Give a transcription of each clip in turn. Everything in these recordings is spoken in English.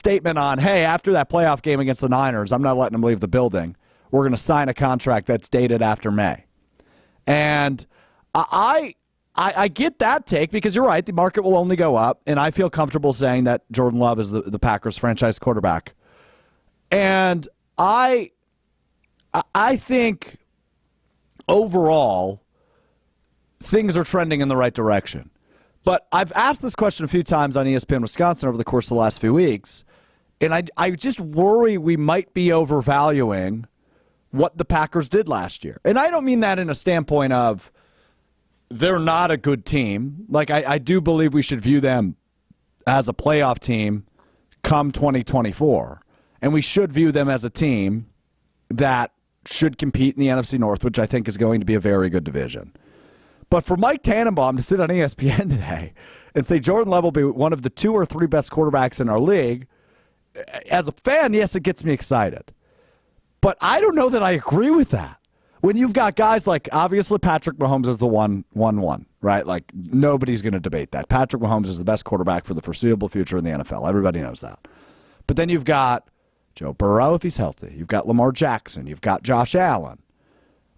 statement on, hey, after that playoff game against the Niners, I'm not letting him leave the building. We're going to sign a contract that's dated after May. And I get that take because you're right, the market will only go up, and I feel comfortable saying that Jordan Love is the Packers franchise quarterback. And I think overall things are trending in the right direction. But I've asked this question a few times on ESPN Wisconsin over the course of the last few weeks, and I just worry we might be overvaluing what the Packers did last year. And I don't mean that in a standpoint of they're not a good team. Like, I do believe we should view them as a playoff team come 2024. And we should view them as a team that should compete in the NFC North, which I think is going to be a very good division. But for Mike Tannenbaum to sit on ESPN today and say Jordan Love will be one of the 2 or 3 best quarterbacks in our league, as a fan, yes, it gets me excited. But I don't know that I agree with that. When you've got guys like, obviously, Patrick Mahomes is the 1-1, right? Like, nobody's going to debate that. Patrick Mahomes is the best quarterback for the foreseeable future in the NFL. Everybody knows that. But then you've got Joe Burrow, if he's healthy. You've got Lamar Jackson. You've got Josh Allen.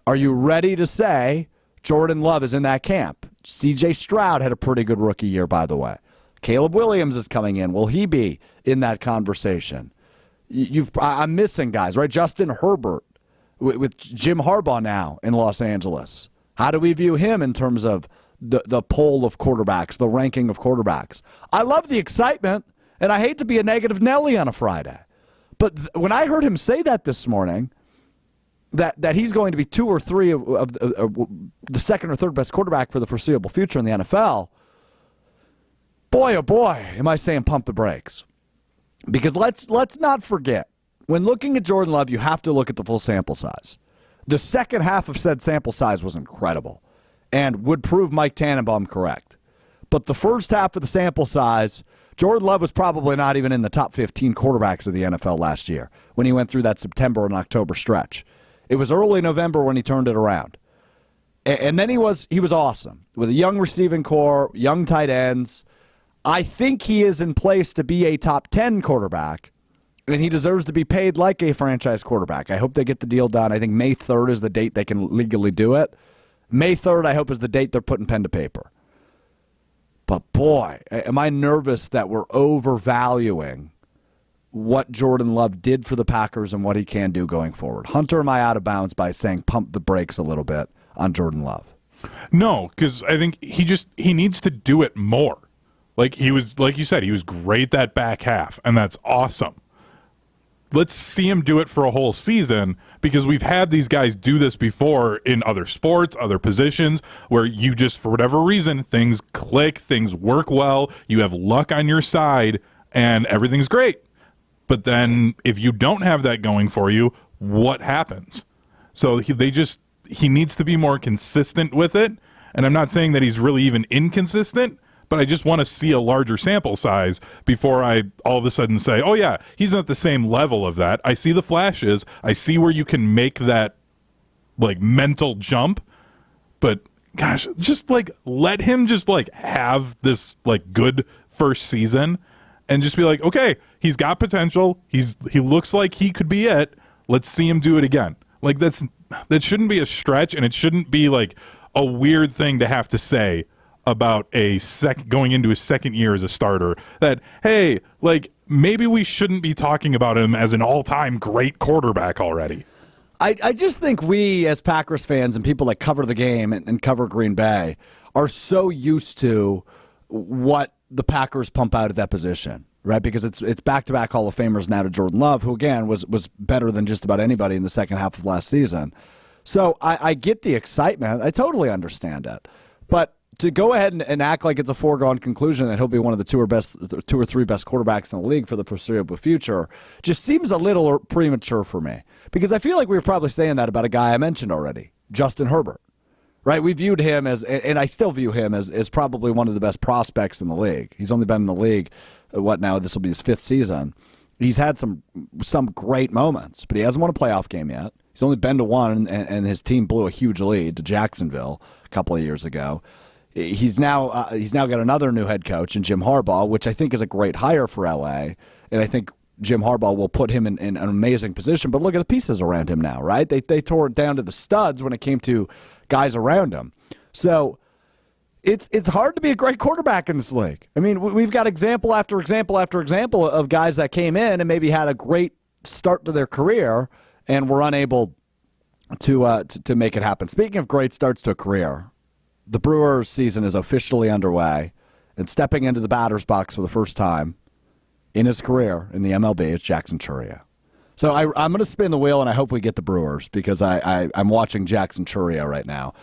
Are you ready to say Jordan Love is in that camp? C.J. Stroud had a pretty good rookie year, by the way. Caleb Williams is coming in. Will he be in that conversation? I'm missing guys, right? Justin Herbert with Jim Harbaugh now in Los Angeles. How do we view him in terms of the poll of quarterbacks, the ranking of quarterbacks? I love the excitement, and I hate to be a negative Nelly on a Friday. But when I heard him say that this morning, that he's going to be 2 or 3 of the second or third best quarterback for the foreseeable future in the NFL, boy, oh boy, am I saying pump the brakes. Because let's not forget, when looking at Jordan Love, you have to look at the full sample size. The second half of said sample size was incredible and would prove Mike Tannenbaum correct. But the first half of the sample size, Jordan Love was probably not even in the top 15 quarterbacks of the NFL last year when he went through that September and October stretch. It was early November when he turned it around. And then he was awesome with a young receiving core, young tight ends. I think he is in place to be a top 10 quarterback, and he deserves to be paid like a franchise quarterback. I hope they get the deal done. I think May 3rd is the date they can legally do it. May 3rd, I hope, is the date they're putting pen to paper. But boy, am I nervous that we're overvaluing what Jordan Love did for the Packers and what he can do going forward. Hunter, am I out of bounds by saying pump the brakes a little bit on Jordan Love? No, because I think he needs to do it more. Like you said, he was great that back half, and that's awesome. Let's see him do it for a whole season, because we've had these guys do this before in other sports, other positions, where you just, for whatever reason, things click, things work well, you have luck on your side, and everything's great. But then if you don't have that going for you, what happens? So he needs to be more consistent with it. And I'm not saying that he's really even inconsistent, but I just want to see a larger sample size before I all of a sudden say, oh yeah, he's not the same level of that. I see the flashes. I see where you can make that like mental jump, but gosh, just like let him just like have this like good first season and just be like, okay, he's got potential. He looks like he could be it. Let's see him do it again. Like that shouldn't be a stretch, and it shouldn't be like a weird thing to have to say about going into his second year as a starter, that, hey, like maybe we shouldn't be talking about him as an all-time great quarterback already. I just think we as Packers fans and people that cover the game and cover Green Bay are so used to what the Packers pump out at that position, right? Because it's back-to-back Hall of Famers now to Jordan Love, who, again, was better than just about anybody in the second half of last season. So I get the excitement. I totally understand it. But to go ahead and act like it's a foregone conclusion that he'll be one of the 2 or 3 best quarterbacks in the league for the foreseeable future just seems a little premature for me. Because I feel like we were probably saying that about a guy I mentioned already, Justin Herbert. Right? We viewed him as, and I still view him as probably one of the best prospects in the league. He's only been in the league, this will be his 5th season. He's had some great moments, but he hasn't won a playoff game yet. He's only been to one, and his team blew a huge lead to Jacksonville a couple of years ago. He's now got another new head coach in Jim Harbaugh, which I think is a great hire for LA. and I think Jim Harbaugh will put him in an amazing position. But look at the pieces around him now, right? They tore it down to the studs when it came to guys around him. So it's hard to be a great quarterback in this league. I mean, we've got example after example after example of guys that came in and maybe had a great start to their career and were unable to make it happen. Speaking of great starts to a career, the Brewers' season is officially underway, and stepping into the batter's box for the first time in his career in the MLB is Jackson Chourio. So I'm going to spin the wheel, and I hope we get the Brewers because I'm watching Jackson Chourio right now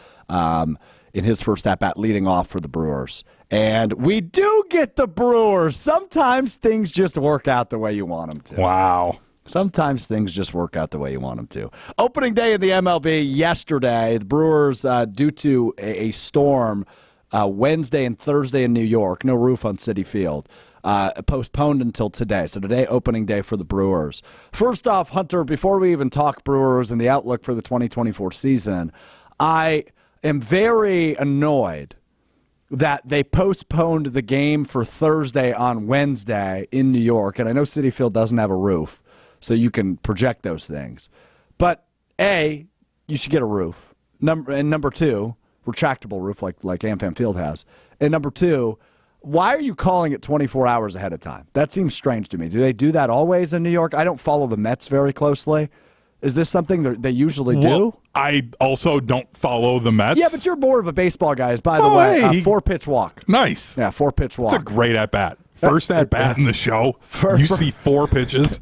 in his first at-bat leading off for the Brewers. And we do get the Brewers. Sometimes things just work out the way you want them to. Wow. Sometimes things just work out the way you want them to. Opening day in the MLB yesterday, the Brewers, due to a storm Wednesday and Thursday in New York, no roof on Citi Field, postponed until today. So today, opening day for the Brewers. First off, Hunter, before we even talk Brewers and the outlook for the 2024 season, I am very annoyed that they postponed the game for Thursday on Wednesday in New York. And I know Citi Field doesn't have a roof, so you can project those things. But A, you should get a roof. Number two, retractable roof like AmFam Field has. And number two, why are you calling it 24 hours ahead of time? That seems strange to me. Do they do that always in New York? I don't follow the Mets very closely. Is this something that they usually do? Well, I also don't follow the Mets. Yeah, but you're more of a baseball guy, by the way. Hey. 4-pitch walk. Nice. Yeah, 4-pitch walk. It's a great at-bat. First at-bat in the show. You see 4 pitches.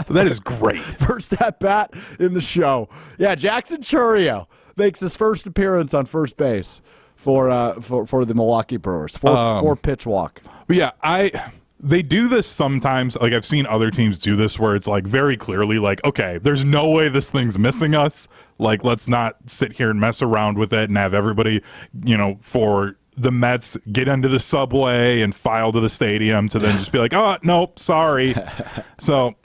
That is great. First at-bat in the show. Yeah, Jackson Chourio makes his first appearance on first base for the Milwaukee Brewers. 4-pitch walk. But yeah, they do this sometimes. Like, I've seen other teams do this where it's like very clearly like, okay, there's no way this thing's missing us. Like, let's not sit here and mess around with it and have everybody, for the Mets get into the subway and file to the stadium to then just be like, oh, nope, sorry. So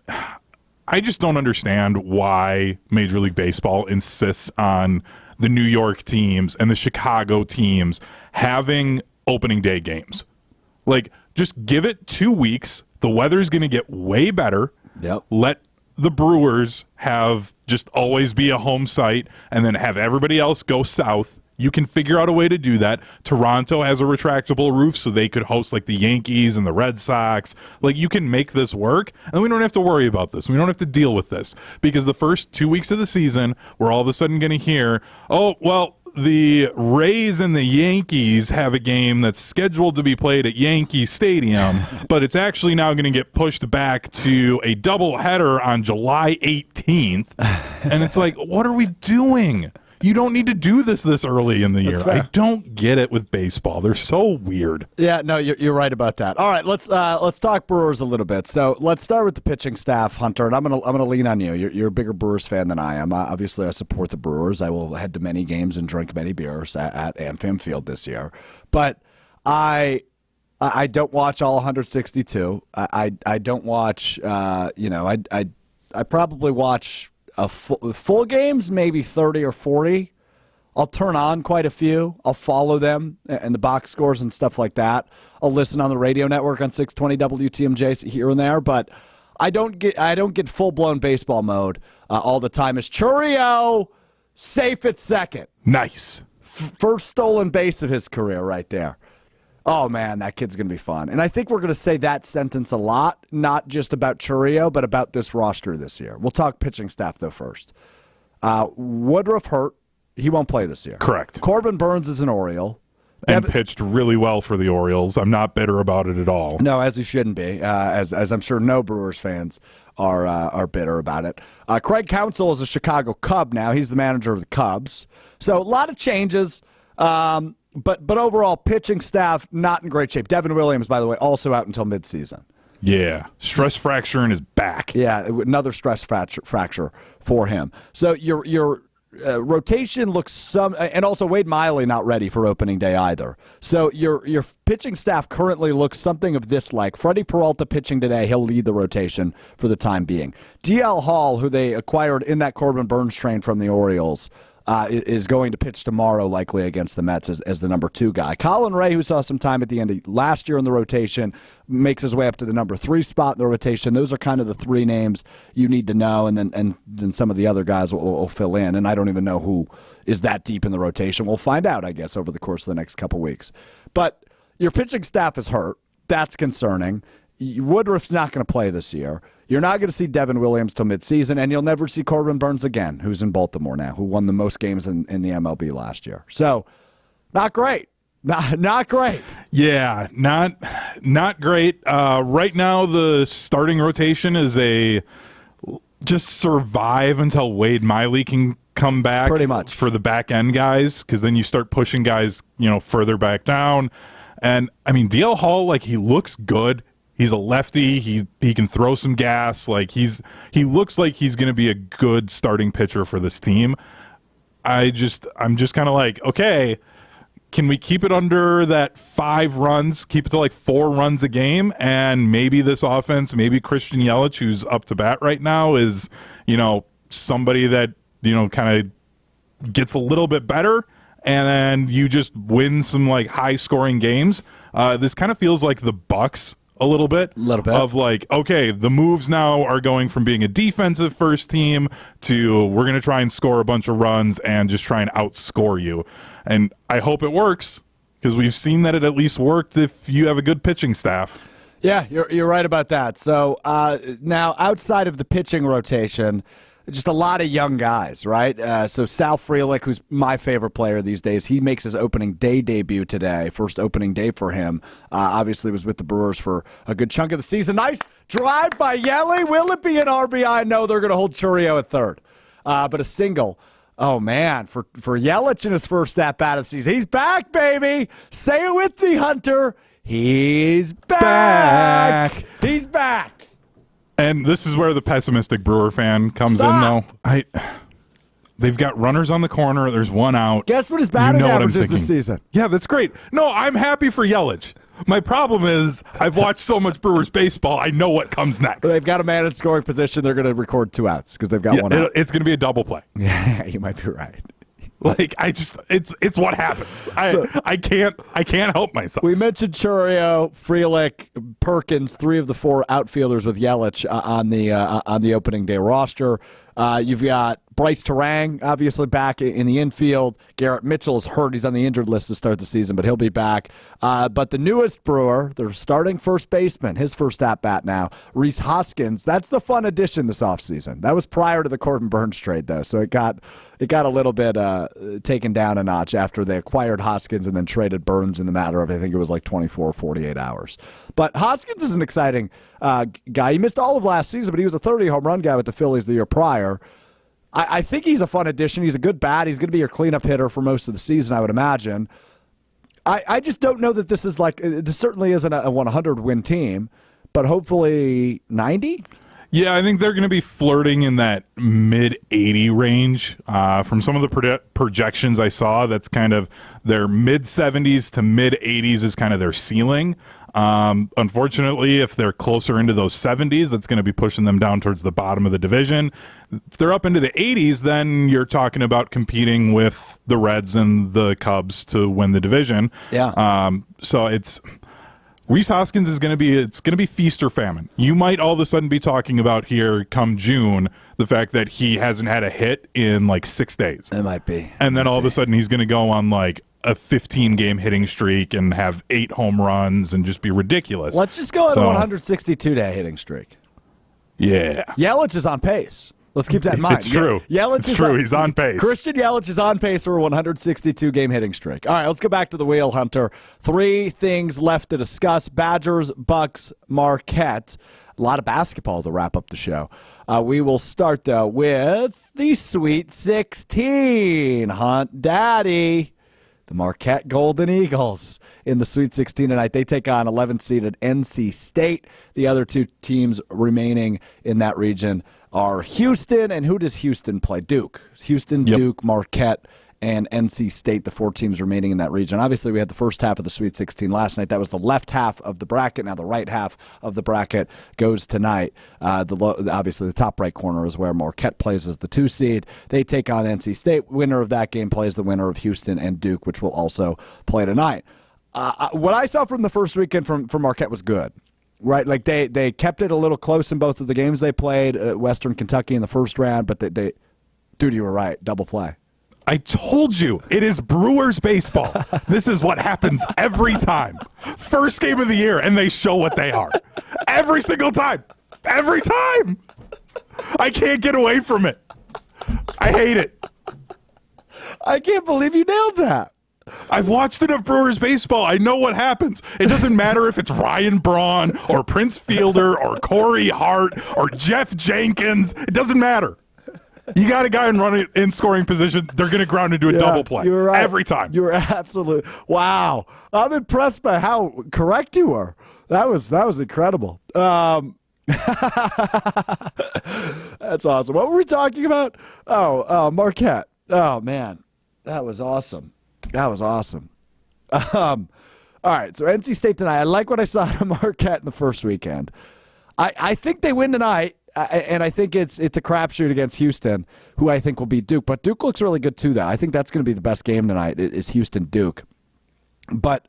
I just don't understand why Major League Baseball insists on the New York teams and the Chicago teams having opening day games. Like, just give it 2 weeks. The weather's going to get way better. Yep. Let the Brewers have just always be a home site and then have everybody else go south. You can figure out a way to do that. Toronto has a retractable roof, so they could host like the Yankees and the Red Sox. Like, you can make this work, and we don't have to worry about this. We don't have to deal with this because the first 2 weeks of the season, we're all of a sudden going to hear, oh, well, the Rays and the Yankees have a game that's scheduled to be played at Yankee Stadium, but it's actually now going to get pushed back to a doubleheader on July 18th. And it's like, what are we doing? You don't need to do this early in the year. I don't get it with baseball. They're so weird. Yeah, no, you're right about that. All right, let's talk Brewers a little bit. So let's start with the pitching staff, Hunter, and I'm gonna lean on you. You're a bigger Brewers fan than I am. Obviously, I support the Brewers. I will head to many games and drink many beers at AmFam Field this year. But I don't watch all 162. I don't watch. I probably watch. Full games, maybe 30 or 40. I'll turn on quite a few. I'll follow them and the box scores and stuff like that. I'll listen on the radio network on 620 WTMJ here and there, but I don't get full-blown baseball mode all the time. Is Chourio safe at second? Nice. First stolen base of his career right there. Oh, man, that kid's going to be fun. And I think we're going to say that sentence a lot, not just about Chourio, but about this roster this year. We'll talk pitching staff, though, first. Woodruff hurt. He won't play this year. Correct. Corbin Burns is an Oriole. And pitched really well for the Orioles. I'm not bitter about it at all. No, as he shouldn't be, as I'm sure no Brewers fans are bitter about it. Craig Counsell is a Chicago Cub now. He's the manager of the Cubs. So a lot of changes. But overall, pitching staff not in great shape. Devin Williams, by the way, also out until midseason. Yeah, stress fracture in his back. Yeah, another stress fracture for him. So your rotation looks and also Wade Miley not ready for opening day either. So your pitching staff currently looks something of this like Freddie Peralta pitching today. He'll lead the rotation for the time being. DL Hall, who they acquired in that Corbin Burns train from the Orioles, is going to pitch tomorrow, likely against the Mets as the number 2 guy. Colin Ray, who saw some time at the end of last year in the rotation, makes his way up to the number 3 spot in the rotation. Those are kind of the 3 names you need to know, and then some of the other guys will fill in. And I don't even know who is that deep in the rotation. We'll find out, I guess, over the course of the next couple weeks. But your pitching staff is hurt. That's concerning. Woodruff's not going to play this year. You're not going to see Devin Williams till midseason, and you'll never see Corbin Burns again, who's in Baltimore now, who won the most games in the MLB last year. So, not great. Not great. Yeah, not great. Right now, the starting rotation is just survive until Wade Miley can come back. Pretty much. For the back end guys, because then you start pushing guys, further back down. And I mean, DL Hall, he looks good. He's a lefty. He can throw some gas. He looks like he's going to be a good starting pitcher for this team. I'm just kind of okay, can we keep it under that 5 runs? Keep it to 4 runs a game, and maybe this offense, maybe Christian Yelich, who's up to bat right now, is somebody that kind of gets a little bit better, and then you just win some high scoring games. This kind of feels like the Bucks. A little bit of okay, the moves now are going from being a defensive first team to we're going to try and score a bunch of runs and just try and outscore you. And I hope it works, because we've seen that it at least worked if you have a good pitching staff. Yeah, you're right about that. So now outside of the pitching rotation, just a lot of young guys, right? So Sal Frelick, who's my favorite player these days, he makes his opening day debut today. First opening day for him. Obviously was with the Brewers for a good chunk of the season. Nice drive by Yelly. Will it be an RBI? No, they're going to hold Churio at third. But a single. Oh, man, for Yelich in his first at-bat of the season. He's back, baby. Say it with me, Hunter. He's back. He's back. And this is where the pessimistic Brewer fan comes in, though. They've got runners on the corner. There's one out. Guess what his batting average is this season? Yeah, that's great. No, I'm happy for Yelich. My problem is I've watched so much Brewers baseball, I know what comes next. They've got a man in scoring position. They're going to record 2 outs because they've got one out. It's going to be a double play. Yeah, you might be right. It's what happens. I can't help myself. We mentioned Churio, Frelick, Perkins, 3 of the 4 outfielders with Yelich on the opening day roster. You've got Bryce Terang, obviously back in the infield. Garrett Mitchell is hurt. He's on the injured list to start the season, but he'll be back. But the newest Brewer, their starting first baseman, his first at-bat now, Rhys Hoskins. That's the fun addition this offseason. That was prior to the Corbin Burns trade, though, so it got a little bit taken down a notch after they acquired Hoskins and then traded Burns in the matter of, I think it was 24 or 48 hours. But Hoskins is an exciting guy. He missed all of last season, but he was a 30-home run guy with the Phillies the year prior. I think he's a fun addition. He's a good bat. He's going to be your cleanup hitter for most of the season, I would imagine. I just don't know that this is this certainly isn't a 100-win team, but hopefully 90? Yeah, I think they're going to be flirting in that mid-80 range. From some of the projections I saw, that's kind of their mid-70s to mid-80s is kind of their ceiling. Unfortunately, if they're closer into those 70s, that's going to be pushing them down towards the bottom of the division. If they're up into the 80s, then you're talking about competing with the Reds and the Cubs to win the division. Yeah. So it's Rhys Hoskins is going to be feast or famine. You might all of a sudden be talking about here come June the fact that he hasn't had a hit in 6 days. It might be. And then all of a sudden he's going to go on a 15-game hitting streak and have 8 home runs and just be ridiculous. Let's just go on a 162-day hitting streak. Yeah. Yelich is on pace. Let's keep that in mind. It's true. Yelich it's true. He's on pace. Christian Yelich is on pace for a 162-game hitting streak. All right, let's go back to the wheel, Hunter. 3 things left to discuss. Badgers, Bucks, Marquette. A lot of basketball to wrap up the show. We will start, though, with the Sweet 16. Hunt Daddy. The Marquette Golden Eagles in the Sweet 16 tonight. They take on 11-seeded NC State. The other 2 teams remaining in that region are Houston. And who does Houston play? Duke. Houston, yep. Duke, Marquette, and NC State, the 4 teams remaining in that region. Obviously, we had the first half of the Sweet 16 last night. That was the left half of the bracket. Now the right half of the bracket goes tonight. Obviously, the top right corner is where Marquette plays as the 2 seed. They take on NC State. Winner of that game plays the winner of Houston and Duke, which will also play tonight. What I saw from the first weekend from Marquette was good. Right, like they kept it a little close in both of the games they played. Western Kentucky in the first round, but dude, you were right. Double play. I told you, it is Brewers baseball. This is what happens every time. First game of the year, and they show what they are. Every single time. Every time. I can't get away from it. I hate it. I can't believe you nailed that. I've watched enough Brewers baseball. I know what happens. It doesn't matter if it's Ryan Braun or Prince Fielder or Corey Hart or Jeff Jenkins. It doesn't matter. You got a guy in scoring position, they're going to ground into a double play. You were right. Every time. You were absolutely. Wow. I'm impressed by how correct you were. That was incredible. That's awesome. What were we talking about? Marquette. Oh, man. That was awesome. All right, so NC State tonight. I like what I saw of Marquette in the first weekend. I think they win tonight. And I think it's a crapshoot against Houston, who I think will beat Duke. But Duke looks really good, too, though. I think that's going to be the best game tonight is Houston-Duke. But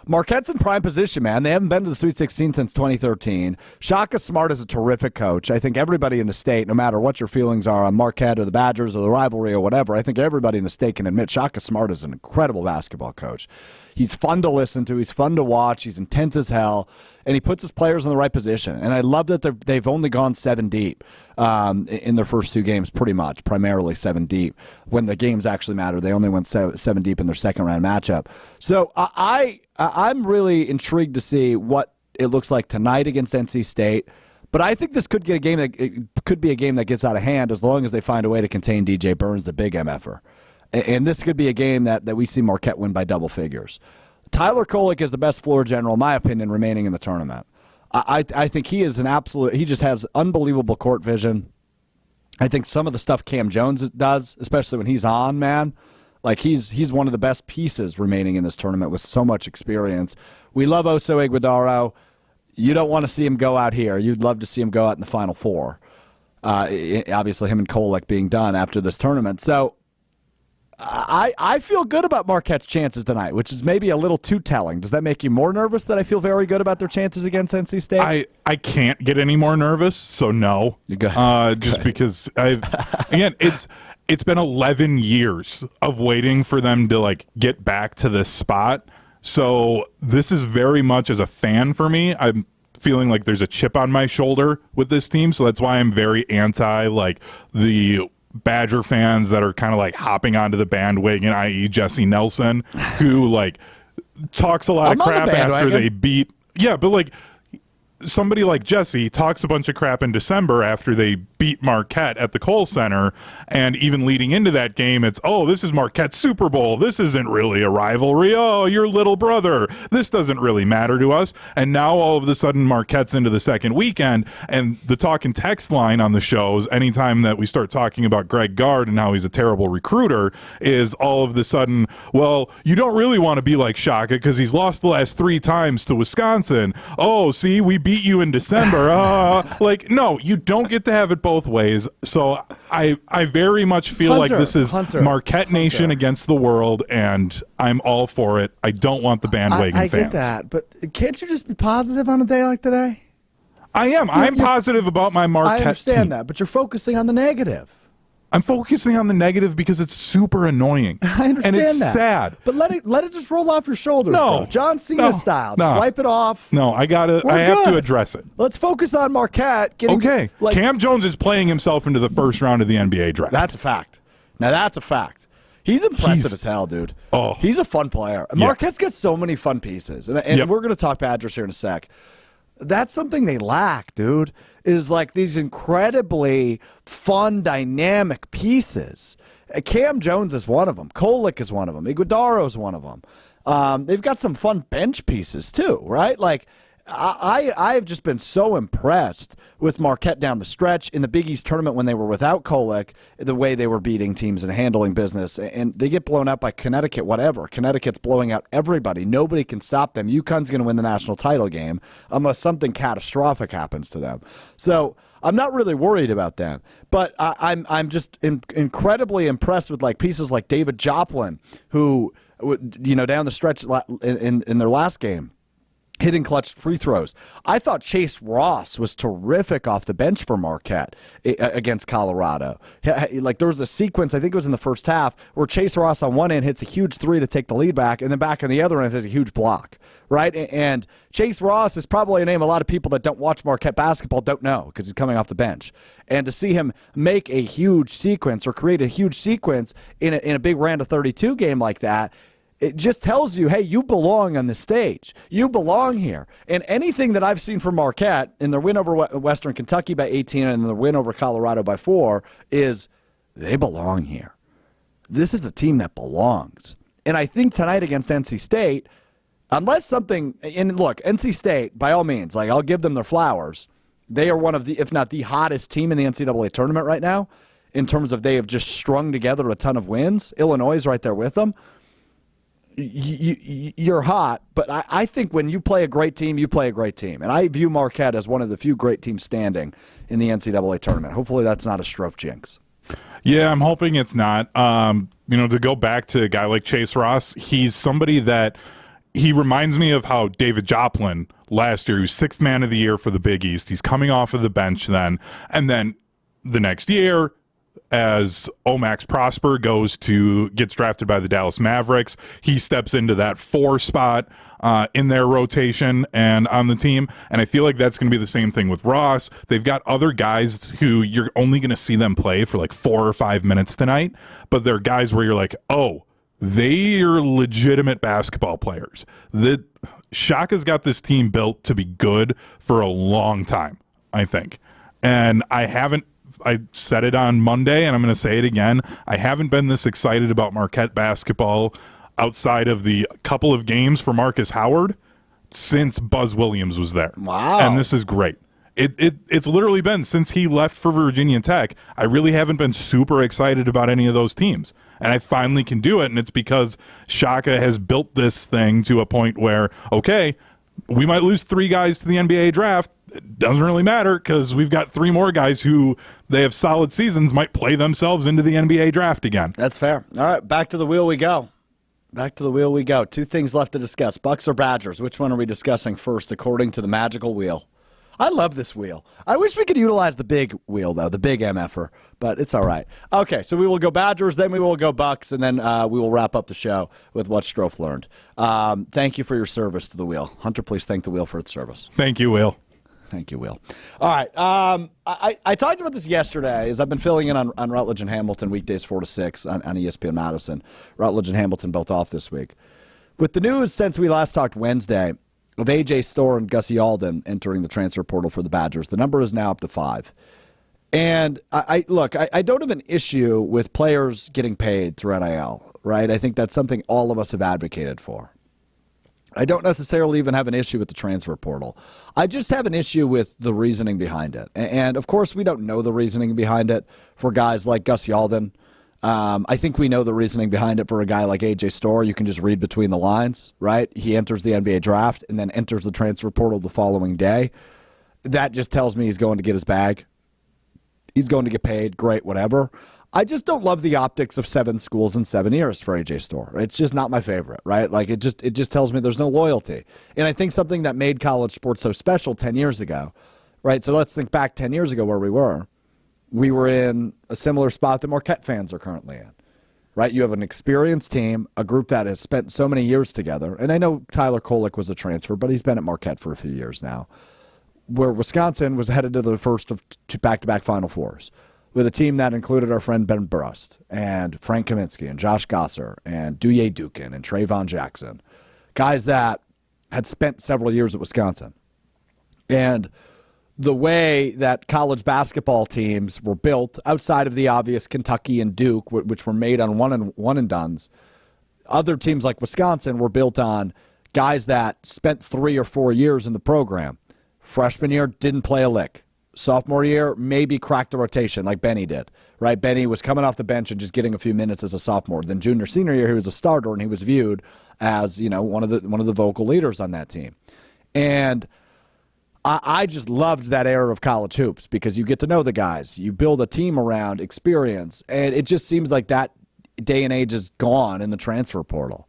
Marquette's in prime position, man. They haven't been to the Sweet 16 since 2013. Shaka Smart is a terrific coach. I think everybody in the state, no matter what your feelings are on Marquette or the Badgers or the rivalry or whatever, I think everybody in the state can admit Shaka Smart is an incredible basketball coach. He's fun to listen to. He's fun to watch. He's intense as hell. And he puts his players in the right position. And I love that they've only gone 7 deep in their first 2 games, pretty much, primarily 7 deep. When the games actually matter, they only went 7 deep in their second-round matchup. So I'm really intrigued to see what it looks like tonight against NC State. But I think this could be a game that gets out of hand as long as they find a way to contain DJ Burns, the big MFer. And this could be a game that we see Marquette win by double figures. Tyler Kolek is the best floor general, in my opinion, remaining in the tournament. I think he is he just has unbelievable court vision. I think some of the stuff Cam Jones does, especially when he's on, man, like he's one of the best pieces remaining in this tournament with so much experience. We love Oso Iguodaro. You don't want to see him go out here. You'd love to see him go out in the Final Four. Obviously, him and Kolek being done after this tournament. So I feel good about Marquette's chances tonight, which is maybe a little too telling. Does that make you more nervous that I feel very good about their chances against NC State? I can't get any more nervous, so no. You're good. Just because it's been 11 years of waiting for them to like get back to this spot. So this is very much as a fan for me. I'm feeling like there's a chip on my shoulder with this team, so that's why I'm very anti like the Badger fans that are kind of like hopping onto the bandwagon, i.e. Jesse Nelson, who like talks a lot of crap after they beat. Yeah, but like somebody like Jesse talks a bunch of crap in December after they beat Marquette at the Kohl Center, and even leading into that game, it's, oh, this is Marquette's Super Bowl. This isn't really a rivalry. Oh, your little brother. This doesn't really matter to us. And now all of a sudden Marquette's into the second weekend, and the talk and text line on the shows, anytime that we start talking about Greg Gard and how he's a terrible recruiter, is all of a sudden, well, you don't really want to be like Shaka because he's lost the last 3 times to Wisconsin. Oh, see, we beat you in December. Like, no, you don't get to have it both ways. So I very much feel like this is Marquette Nation against the world, and I'm all for it. I don't want the bandwagon fans. I get that, but can't you just be positive on a day like today? I am. I'm positive about my Marquette team. I understand that, but you're focusing on the negative. I'm focusing on the negative because it's super annoying. I understand and it's that. sad. But let it just roll off your shoulders, bro. John Cena style. Just wipe it off. No, I have to address it. Let's focus on Marquette. Okay. Cam Jones is playing himself into the first round of the NBA draft. That's a fact. Now that's a fact. He's impressive as hell, dude. Oh. He's a fun player. Marquette's got so many fun pieces. And we're going to talk Badgers here in a sec. That's something they lack, dude, is like these incredibly fun, dynamic pieces. Cam Jones is one of them. Kolek is one of them. Iguodaro is one of them. They've got some fun bench pieces, too, right? Like, I've just been so impressed with Marquette down the stretch in the Big East tournament when they were without Kolek, the way they were beating teams and handling business. And they get blown out by Connecticut, whatever. Connecticut's blowing out everybody. Nobody can stop them. UConn's going to win the national title game unless something catastrophic happens to them. So I'm not really worried about them. But I'm just incredibly impressed with like pieces like David Joplin, who, down the stretch in their last game, hitting clutch free throws. I thought Chase Ross was terrific off the bench for Marquette against Colorado. Like there was a sequence, I think it was in the first half, where Chase Ross on one end hits a huge three to take the lead back, and then back on the other end has a huge block, right? And Chase Ross is probably a name a lot of people that don't watch Marquette basketball don't know because he's coming off the bench. And to see him make a huge sequence or create a huge sequence in a big round of 32 game like that, it just tells you, hey, you belong on the stage. You belong here. And anything that I've seen from Marquette in their win over Western Kentucky by 18 and their win over Colorado by 4 is they belong here. This is a team that belongs. And I think tonight against NC State, unless something – and look, NC State, by all means, like I'll give them their flowers. They are one of the, if not the hottest team in the NCAA tournament right now in terms of they have just strung together a ton of wins. Illinois is right there with them. You're hot, but I think when you play a great team, you play a great team. And I view Marquette as one of the few great teams standing in the NCAA tournament. Hopefully that's not a Strouf jinx. Yeah, I'm hoping it's not. To go back to a guy like Chase Ross, he's somebody that he reminds me of how David Joplin last year, he was 6th man of the year for the Big East. He's coming off of the bench then. And then the next year, as Omax Prosper gets drafted by the Dallas Mavericks, he steps into that 4 spot in their rotation and on the team. And I feel like that's going to be the same thing with Ross. They've got other guys who you're only going to see them play for like 4 or 5 minutes tonight, but they're guys where you're like, oh, they are legitimate basketball players. Shaka's got this team built to be good for a long time, I think. And I said it on Monday, and I'm going to say it again. I haven't been this excited about Marquette basketball outside of the couple of games for Marcus Howard since Buzz Williams was there. Wow. And this is great. It's literally been since he left for Virginia Tech. I really haven't been super excited about any of those teams. And I finally can do it, and it's because Shaka has built this thing to a point where, okay, we might lose 3 guys to the NBA draft. It doesn't really matter because we've got 3 more guys who they have solid seasons might play themselves into the NBA draft again. That's fair. All right, back to the wheel we go. Back to the wheel we go. 2 things left to discuss. Bucks or Badgers? Which one are we discussing first according to the magical wheel? I love this wheel. I wish we could utilize the big wheel, though, the big MFer, but it's all right. Okay, so we will go Badgers, then we will go Bucks, and then we will wrap up the show with what Strouf learned. Thank you for your service to the wheel. Hunter, please thank the wheel for its service. Thank you, Will. Thank you, Will. All right. I talked about this yesterday as I've been filling in on Rutledge and Hamilton weekdays 4 to 6 on ESPN Madison. Rutledge and Hamilton both off this week. With the news since we last talked Wednesday of A.J. Storr and Gussie Alden entering the transfer portal for the Badgers, the number is now up to 5. And I don't have an issue with players getting paid through NIL, right? I think that's something all of us have advocated for. I don't necessarily even have an issue with the transfer portal. I just have an issue with the reasoning behind it. And, of course, we don't know the reasoning behind it for guys like Gussie Alden. I think we know the reasoning behind it for a guy like A.J. Storr. You can just read between the lines, right? He enters the NBA draft and then enters the transfer portal the following day. That just tells me he's going to get his bag. He's going to get paid. Great, whatever. I just don't love the optics of 7 schools in 7 years for A.J. Storr. It's just not my favorite, right? Like it just tells me there's no loyalty. And I think something that made college sports so special 10 years ago, right? So let's think back 10 years ago where we were. We were in a similar spot that Marquette fans are currently in, right? You have an experienced team, a group that has spent so many years together. And I know Tyler Kolek was a transfer, but he's been at Marquette for a few years now, where Wisconsin was headed to the first of 2 back-to-back Final Fours with a team that included our friend Ben Brust and Frank Kaminsky and Josh Gosser and Douye Dukin and Trayvon Jackson, guys that had spent several years at Wisconsin. And the way that college basketball teams were built outside of the obvious Kentucky and Duke, which were made on one and dones, other teams like Wisconsin were built on guys that spent 3 or 4 years in the program. Freshman year, didn't play a lick. Sophomore year, maybe cracked the rotation like Benny did, right? Benny was coming off the bench and just getting a few minutes as a sophomore. Then junior, senior year, he was a starter, and he was viewed as, one of the vocal leaders on that team. And I just loved that era of college hoops because you get to know the guys. You build a team around experience, and it just seems like that day and age is gone in the transfer portal,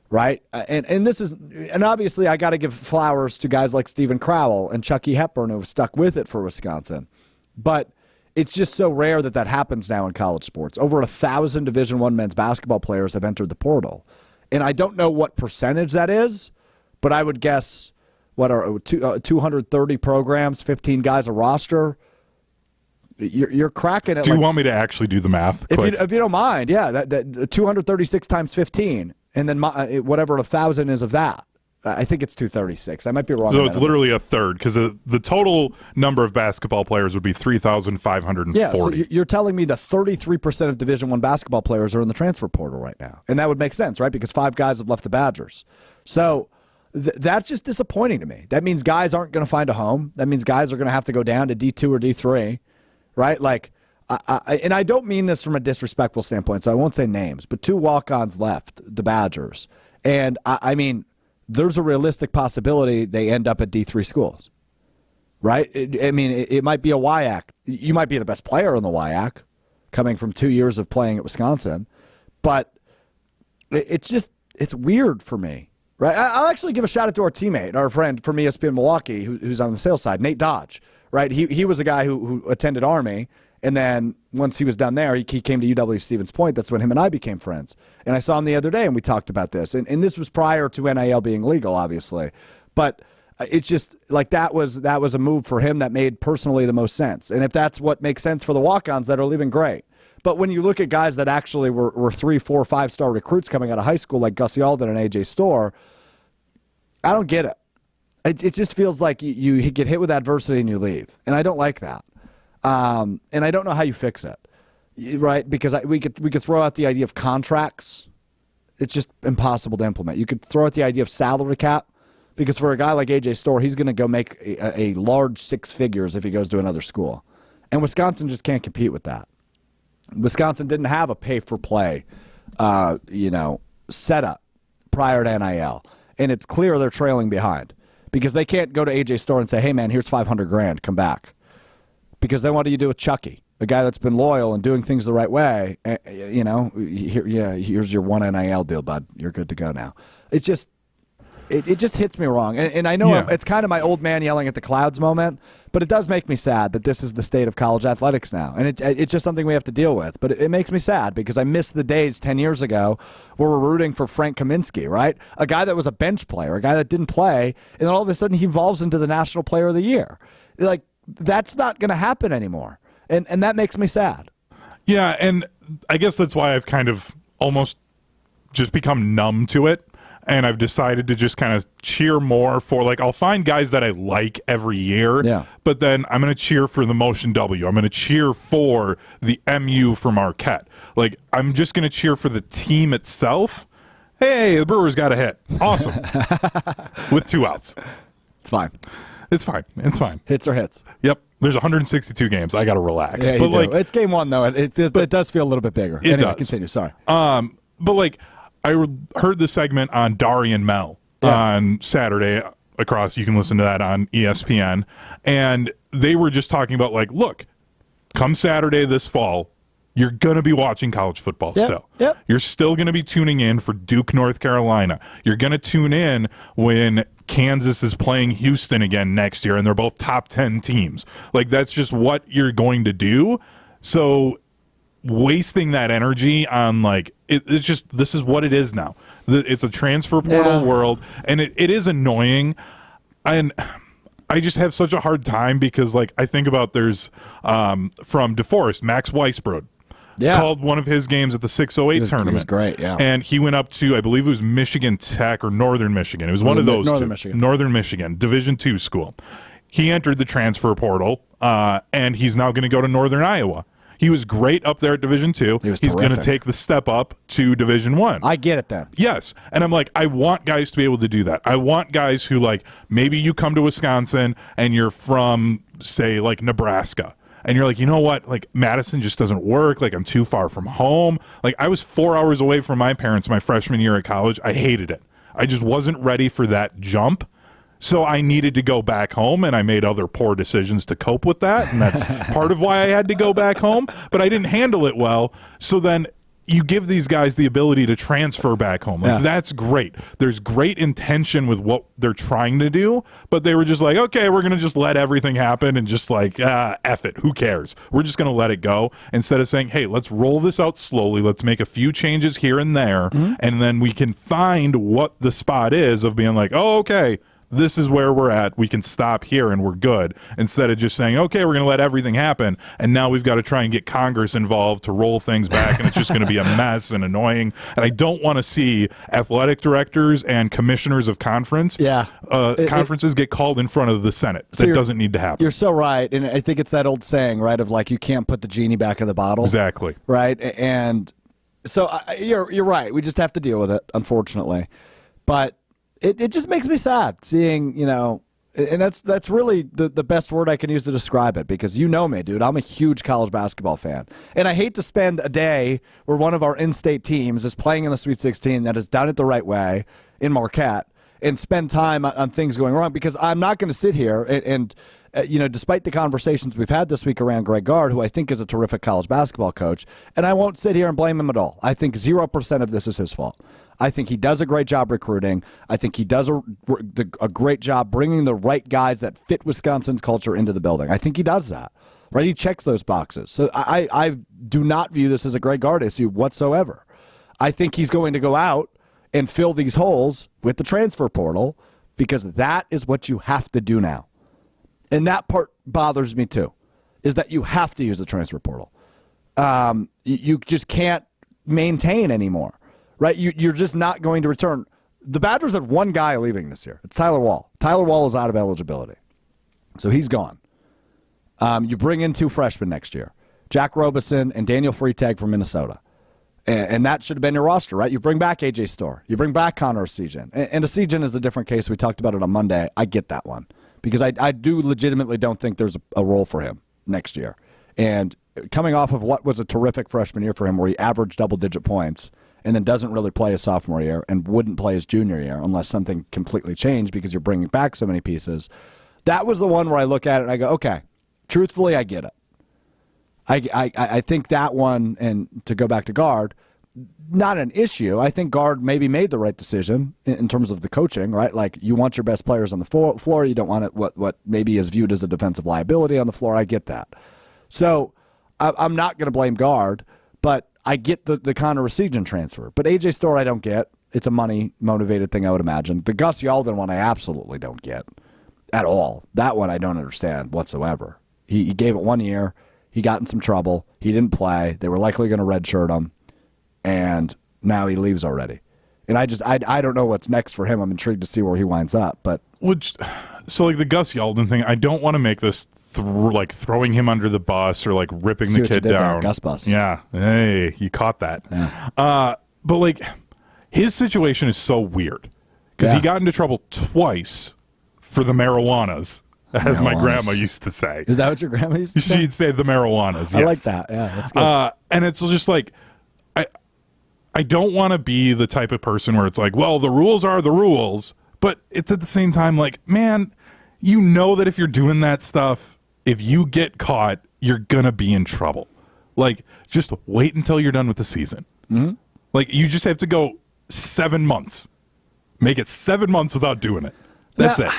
right? And obviously I got to give flowers to guys like Steven Crowell and Chucky Hepburn who have stuck with it for Wisconsin. But it's just so rare that happens now in college sports. Over 1,000 Division I men's basketball players have entered the portal. And I don't know what percentage that is, but I would guess, 230 programs, 15 guys a roster. You're cracking it. Do you want me to actually do the math? If you don't mind, yeah, that 236 times 15, and then whatever 1,000 is of that. I think it's 236. I might be wrong. So it's literally a third because the total number of basketball players would be 3,540. Yeah, so you're telling me that 33% of Division I basketball players are in the transfer portal right now. And that would make sense, right? Because 5 guys have left the Badgers. So that's just disappointing to me. That means guys aren't going to find a home. That means guys are going to have to go down to D2 or D3, right? Like, and I don't mean this from a disrespectful standpoint, so I won't say names, but 2 walk-ons left, the Badgers. And, I mean, there's a realistic possibility they end up at D3 schools, right? It might be a WIAC. You might be the best player in the WIAC coming from 2 years of playing at Wisconsin, but it's weird for me. Right, I'll actually give a shout out to our teammate, our friend from ESPN Milwaukee, who's on the sales side, Nate Dodge. Right, he was a guy who attended Army, and then once he was done there, he came to UW Stevens Point. That's when him and I became friends. And I saw him the other day, and we talked about this. And this was prior to NIL being legal, obviously, but it's just like that was a move for him that made personally the most sense. And if that's what makes sense for the walk-ons that are leaving, great. But when you look at guys that actually were 3, 4, 5-star recruits coming out of high school, like Gus Yalden and AJ Storr, I don't get it. It just feels like you get hit with adversity and you leave, and I don't like that. And I don't know how you fix it, right? Because we could throw out the idea of contracts. It's just impossible to implement. You could throw out the idea of salary cap, because for a guy like AJ Storr, he's going to go make a large 6 figures if he goes to another school, and Wisconsin just can't compete with that. Wisconsin didn't have a pay-for-play, setup prior to NIL, and it's clear they're trailing behind because they can't go to AJ Storr and say, "Hey, man, here's $500,000, come back," because then what do you do with Chucky, a guy that's been loyal and doing things the right way? Here's your one NIL deal, bud. You're good to go now. It's just. It just hits me wrong. And I know it's kind of my old man yelling at the clouds moment, but it does make me sad that this is the state of college athletics now. And it's just something we have to deal with. But it makes me sad because I miss the days 10 years ago where we're rooting for Frank Kaminsky, right? A guy that was a bench player, a guy that didn't play, and then all of a sudden he evolves into the National Player of the Year. Like, that's not going to happen anymore. And that makes me sad. Yeah, and I guess that's why I've kind of almost just become numb to it. And I've decided to just kind of cheer more for, like, I'll find guys that I like every year, but then I'm going to cheer for the Motion W. I'm going to cheer for the MU for Marquette. Like, I'm just going to cheer for the team itself. Hey, the Brewers got a hit. Awesome. With 2 outs. It's fine. It's fine. It's fine. Hits are hits. Yep. There's 162 games. I got to relax. Yeah, but it's game 1, though. It does feel a little bit bigger. It does. Continue. Sorry. But, like, I heard the segment on Darian Mel on Saturday across. You can listen to that on ESPN. And they were just talking about, like, look, come Saturday this fall, you're going to be watching college football still. Yep. You're still going to be tuning in for Duke, North Carolina. You're going to tune in when Kansas is playing Houston again next year, and they're both top 10 teams. Like, that's just what you're going to do. So wasting that energy on, like, it's just, this is what it is now. It's a transfer portal world, and it is annoying. And I just have such a hard time because, like, I think about there's from DeForest, Max Weisbrod. Called one of his games at the 608 tournament. It was great, yeah. And he went up to, I believe it was Michigan Tech or Northern Michigan. It was one of those Northern two. Michigan. Northern Michigan, Division II school. He entered the transfer portal, and he's now going to go to Northern Iowa. He was great up there at Division II. He was He's going to terrific. take the step up to Division I. I get it then. Yes. And I'm like, I want guys to be able to do that. I want guys who, like, maybe you come to Wisconsin and you're from, say, like Nebraska. And you're like, you know what? Like, Madison just doesn't work. Like, I'm too far from home. Like, I was 4 hours away from my parents my freshman year at college. I hated it. I just wasn't ready for that jump. So I needed to go back home, and I made other poor decisions to cope with that. And that's part of why I had to go back home. But I didn't handle it well. So then you give these guys the ability to transfer back home. Like, that's great. There's great intention with what they're trying to do, but they were just like, okay, we're going to just let everything happen and just like, F it. Who cares? We're just going to let it go instead of saying, hey, let's roll this out slowly. Let's make a few changes here and there, and then we can find what the spot is of being like, oh, okay, this is where we're at. We can stop here and we're good. Instead of just saying, okay, we're going to let everything happen. And now we've got to try and get Congress involved to roll things back. And it's just going to be a mess and annoying. And I don't want to see athletic directors and commissioners of conferences get called in front of the Senate. That doesn't need to happen. You're so right. And I think it's that old saying, right, of like, you can't put the genie back in the bottle. Exactly. Right. And so you're right. We just have to deal with it, unfortunately. But it just makes me sad seeing, you know, and that's really the best word I can use to describe it, because you know me, dude. I'm a huge college basketball fan. And I hate to spend a day where one of our in-state teams is playing in the Sweet 16 that has done it the right way in Marquette and spend time on things going wrong, because I'm not going to sit here and you know, despite the conversations we've had this week around Greg Gard, who I think is a terrific college basketball coach, and I won't sit here and blame him at all. I think 0% of this is his fault. I think he does a great job recruiting. I think he does a great job bringing the right guys that fit Wisconsin's culture into the building. I think he does that. Right? He checks those boxes. So I do not view this as a Greg Gard issue whatsoever. I think he's going to go out and fill these holes with the transfer portal, because that is what you have to do now. And that part bothers me too, is that you have to use the transfer portal. You just can't maintain anymore. Right, you're just not going to return. The Badgers had one guy leaving this year. It's Tyler Wall. Tyler Wall is out of eligibility, so he's gone. You bring in 2 freshmen next year, Jack Robeson and Daniel Freitag from Minnesota, and that should have been your roster, right? You bring back AJ Storr. You bring back Connor Essegian. And Essegian is a different case. We talked about it on Monday. I get that one, because I do legitimately don't think there's a role for him next year. And coming off of what was a terrific freshman year for him, where he averaged double-digit points, and then doesn't really play his sophomore year and wouldn't play his junior year unless something completely changed, because you're bringing back so many pieces. That was the one where I look at it and I go, okay, truthfully, I get it. I think that one, and to go back to Gard, not an issue. I think Gard maybe made the right decision in terms of the coaching, right? Like, you want your best players on the floor. You don't want it what maybe is viewed as a defensive liability on the floor. I get that. So I'm not going to blame Gard, but I get the Connor Essegian transfer. But AJ Storr I don't get. It's a money-motivated thing, I would imagine. The Gus Yalden one I absolutely don't get at all. That one I don't understand whatsoever. He gave it 1 year. He got in some trouble. He didn't play. They were likely going to redshirt him. And now he leaves already. And I don't know what's next for him. I'm intrigued to see where he winds up. But so like the Gus Yalden thing, I don't want to make this like throwing him under the bus or like ripping the kid down. Gus bus. Yeah. Hey, you caught that. Yeah. But like, his situation is so weird, because he got into trouble twice for the marijuanas, as my grandma used to say. Is that what your grandma used to say? She'd say the marijuanas. Yes. I like that. Yeah, that's good. And it's just like, I don't want to be the type of person where it's like, well, the rules are the rules, but it's at the same time like, man, you know that if you're doing that stuff, if you get caught, you're going to be in trouble. Like, just wait until you're done with the season. Mm-hmm. Like, you just have to go 7 months. Make it 7 months without doing it. That's it.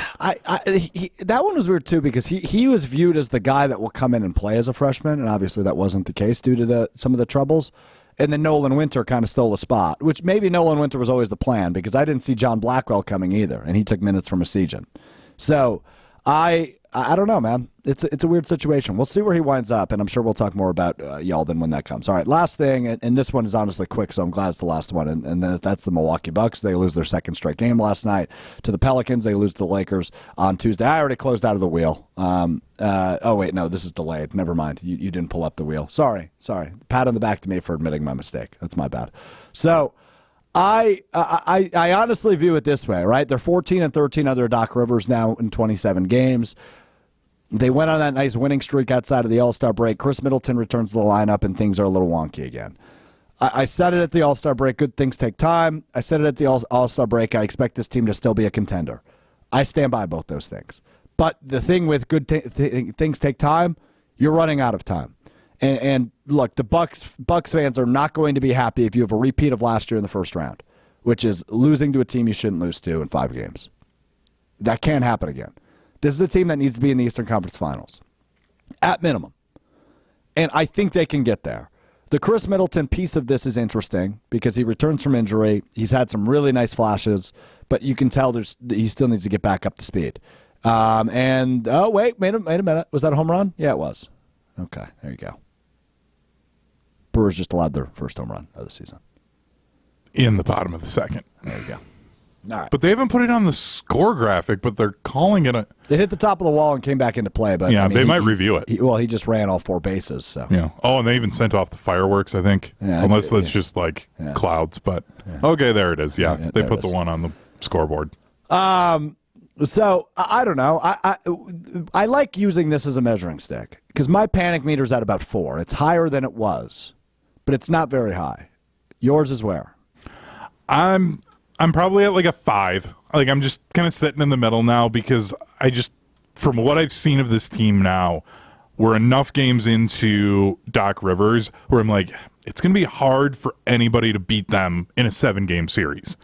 That one was weird, too, because he was viewed as the guy that will come in and play as a freshman, and obviously that wasn't the case due to some of the troubles. And then Nolan Winter kind of stole a spot, which maybe Nolan Winter was always the plan, because I didn't see John Blackwell coming either, and he took minutes from Essegian. So I I don't know, man. It's a weird situation. We'll see where he winds up, and I'm sure we'll talk more about Yeldon when that comes. All right, last thing, and this one is honestly quick, so I'm glad it's the last one, and that's the Milwaukee Bucks. They lose their second straight game last night to the Pelicans. They lose to the Lakers on Tuesday. I already closed out of the wheel. Oh, wait, no, this is delayed. Never mind. You didn't pull up the wheel. Sorry. Pat on the back to me for admitting my mistake. That's my bad. So I honestly view it this way, right? They're 14-13 under Doc Rivers now in 27 games. They went on that nice winning streak outside of the All-Star break. Chris Middleton returns to the lineup, and things are a little wonky again. I said it at the All-Star break, good things take time. I said it at the All-Star break, I expect this team to still be a contender. I stand by both those things. But the thing with good things take time, you're running out of time. And look, the Bucks fans are not going to be happy if you have a repeat of last year in the first round, which is losing to a team you shouldn't lose to in 5 games. That can't happen again. This is a team that needs to be in the Eastern Conference Finals, at minimum. And I think they can get there. The Chris Middleton piece of this is interesting because he returns from injury. He's had some really nice flashes, but you can tell he still needs to get back up to speed. Wait a minute. Was that a home run? Yeah, it was. Okay, there you go. Brewers just allowed their first home run of the season. In the bottom of the second. There you go. All right. But they haven't put it on the score graphic, but they're calling it a... It hit the top of the wall and came back into play. But yeah, they might review it. He just ran all 4 bases. So yeah. Oh, and they even sent off the fireworks, I think. Yeah, unless that's just like clouds. But okay, there it is. Yeah, they put the one on the scoreboard. So I don't know. I like using this as a measuring stick because my panic meter's at about 4. It's higher than it was, but it's not very high. Yours is where? I'm probably at like a 5. Like I'm just kind of sitting in the middle now because from what I've seen of this team now, we're enough games into Doc Rivers where I'm like, it's going to be hard for anybody to beat them in a 7-game series.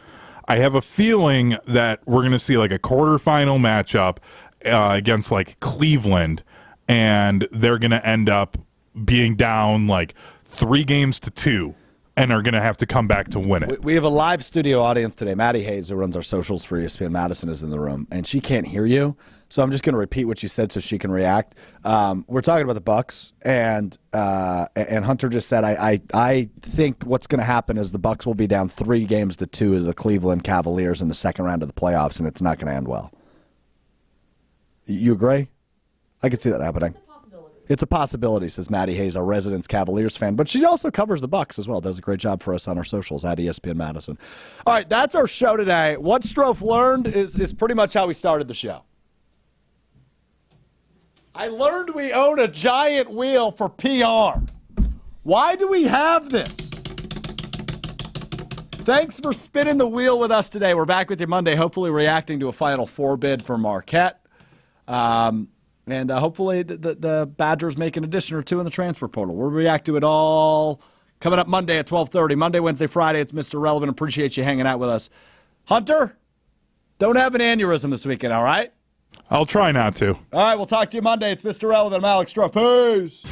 I have a feeling that we're going to see like a quarterfinal matchup against like Cleveland, and they're going to end up being down like 3-2 and are going to have to come back to win it. We have a live studio audience today. Maddie Hayes, who runs our socials for ESPN Madison, is in the room, and she can't hear you. So I'm just going to repeat what you said so she can react. We're talking about the Bucks, and Hunter just said, I think what's going to happen is the Bucks will be down 3-2 to the Cleveland Cavaliers in the second round of the playoffs, and it's not going to end well. You agree? I could see that happening. It's a possibility, says Maddie Hayes, a resident Cavaliers fan. But she also covers the Bucks as well. Does a great job for us on our socials at ESPN Madison. All right, that's our show today. What Strouf learned is pretty much how we started the show. I learned we own a giant wheel for PR. Why do we have this? Thanks for spinning the wheel with us today. We're back with you Monday, hopefully reacting to a Final Four bid for Marquette. And hopefully the Badgers make an addition or 2 in the transfer portal. We'll react to it all coming up Monday at 12:30. Monday, Wednesday, Friday, it's Mr. Relevant. Appreciate you hanging out with us. Hunter, don't have an aneurysm this weekend, all right? I'll try not to. All right, we'll talk to you Monday. It's Mr. Relevant. I'm Alex Strouf. Peace.